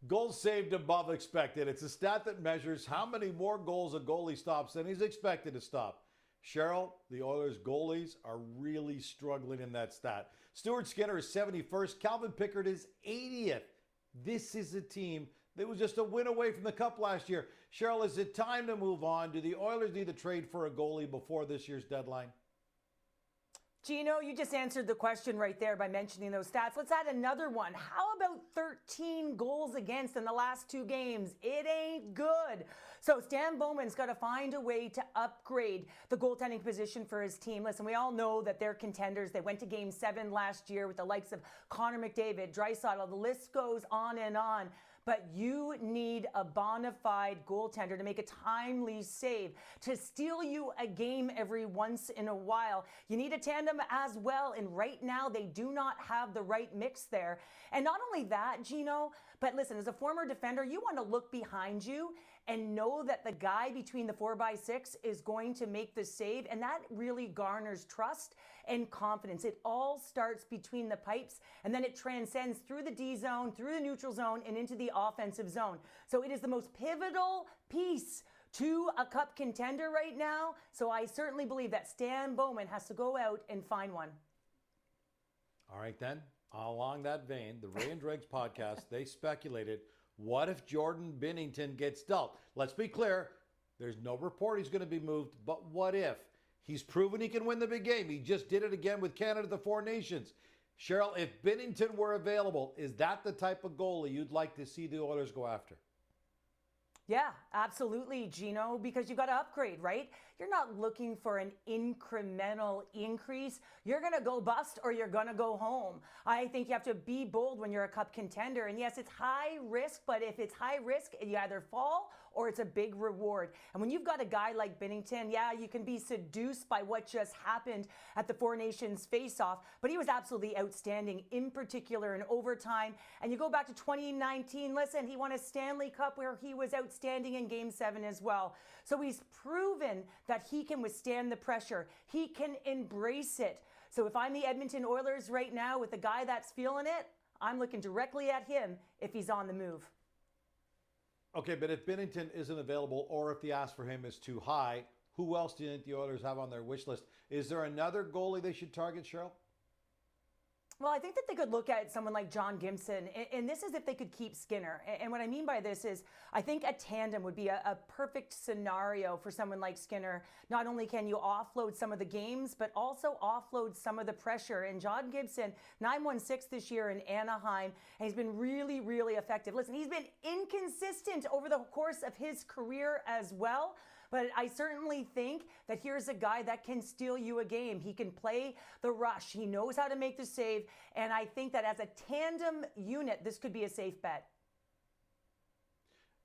Goals saved above expected. It's a stat that measures how many more goals a goalie stops than he's expected to stop. Cheryl, the Oilers goalies are really struggling in that stat. Stuart Skinner is 71st. Calvin Pickard is 80th. This is a team that was just a win away from the Cup last year. Cheryl, is it time to move on? Do the Oilers need to trade for a goalie before this year's deadline? Gino, you just answered the question right there by mentioning those stats. Let's add another one. How about 13 goals against in the last 2 games? It ain't good. So Stan Bowman's got to find a way to upgrade the goaltending position for his team. Listen, we all know that they're contenders. They went to Game 7 last year with the likes of Connor McDavid, Draisaitl. The list goes on and on. But you need a bona fide goaltender to make a timely save, to steal you a game every once in a while. You need a tandem as well, and right now they do not have the right mix there. And not only that, Gino, but listen, as a former defender, you want to look behind you and know that the guy between the 4x6 is going to make the save, and that really garners trust and confidence. It all starts between the pipes, and then it transcends through the D zone, through the neutral zone, and into the offensive zone. So it is the most pivotal piece to a Cup contender right now. So I certainly believe that Stan Bowman has to go out and find one. All right, then. Along that vein, the Ray and Dregs podcast, they speculated, what if Jordan Binnington gets dealt? Let's be clear, there's no report he's going to be moved, but what if? He's proven he can win the big game. He just did it again with Canada at the Four Nations. Cheryl, if Binnington were available, is that the type of goalie you'd like to see the Oilers go after? Yeah, absolutely, Gino, because you got to upgrade, right? You're not looking for an incremental increase. You're going to go bust or you're going to go home. I think you have to be bold when you're a Cup contender. And yes, it's high risk, but if it's high risk, you either fall or it's a big reward. And when you've got a guy like Binnington, yeah, you can be seduced by what just happened at the Four Nations face-off, but he was absolutely outstanding, in particular in overtime. And you go back to 2019, listen, he won a Stanley Cup where he was outstanding in Game 7 as well. So he's proven that he can withstand the pressure. He can embrace it. So if I'm the Edmonton Oilers right now with a guy that's feeling it, I'm looking directly at him if he's on the move. Okay, but if Binnington isn't available or if the ask for him is too high, who else do you think the Oilers have on their wish list? Is there another goalie they should target, Cheryl? Well, I think that they could look at someone like John Gibson, and this is if they could keep Skinner. And what I mean by this is I think a tandem would be a perfect scenario for someone like Skinner. Not only can you offload some of the games, but also offload some of the pressure. And John Gibson, 9-1-6 this year in Anaheim, and he's been really, really effective. Listen, he's been inconsistent over the course of his career as well. But I certainly think that here's a guy that can steal you a game. He can play the rush. He knows how to make the save. And I think that as a tandem unit, this could be a safe bet.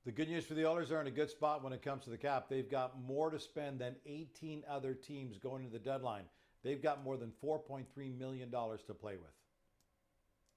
The good news for the Oilers are in a good spot when it comes to the cap. They've got more to spend than 18 other teams going to the deadline. They've got more than $4.3 million to play with.